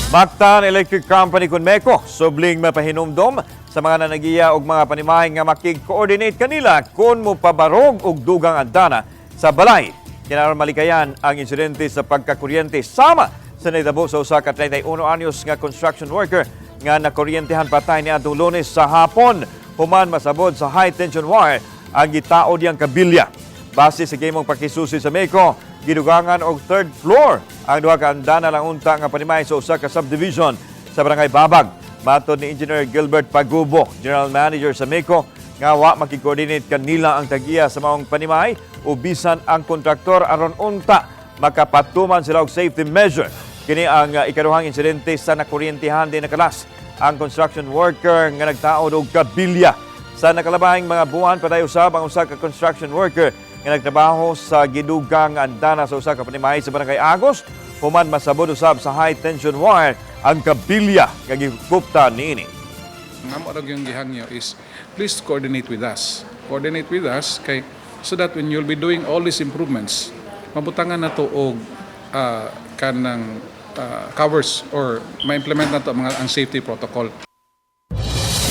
Mactan Electric Company kun MECO, subling mipahinumdum sa mga nanag-iya ug mga panimay nga makig-coordinate kanila kung mopabarug og dugang andana sa balay. Kinaron malikayan ang insidente sa pagkakuryente sama sa naitabo sa usa ka 31 anyos nga construction worker nga nakuryentehan patay niadtong Lunes sa hapon. Human masabod sa high tension wire ang gitaod yang kabilya. Base sa gimong pakisusi sa MECO, gidugangan og third floor ang duha ka andana lang unta nga panimay sa usa ka subdivision sa barangay Babag. Matod ni Engineer Gilbert Pagubo, General Manager sa MECO, nga wa makig-coordinate kanila ang tag-iya sa maong panimay o bisan ang kontraktor aron unta makapatuman sila og safety measure. Kini ang ikaduhang insidente sa nakuryentehan din nakalas ang construction worker nga nagtaod og kabilya. Sa nakalabahing mga buwan patay usab ang usa ka construction worker nga nagtrabaho sa gidugang andana sa usa ka panimay sa barangay Agos. Human masabod usab sa high tension wire ang kabilya nga gigupta niini. Ang amo ra yung gihangyo is please coordinate with us. Coordinate with us kay so that when you'll be doing all these improvements, mabutangan nato og kanang covers or ma-implement nato ang safety protocol.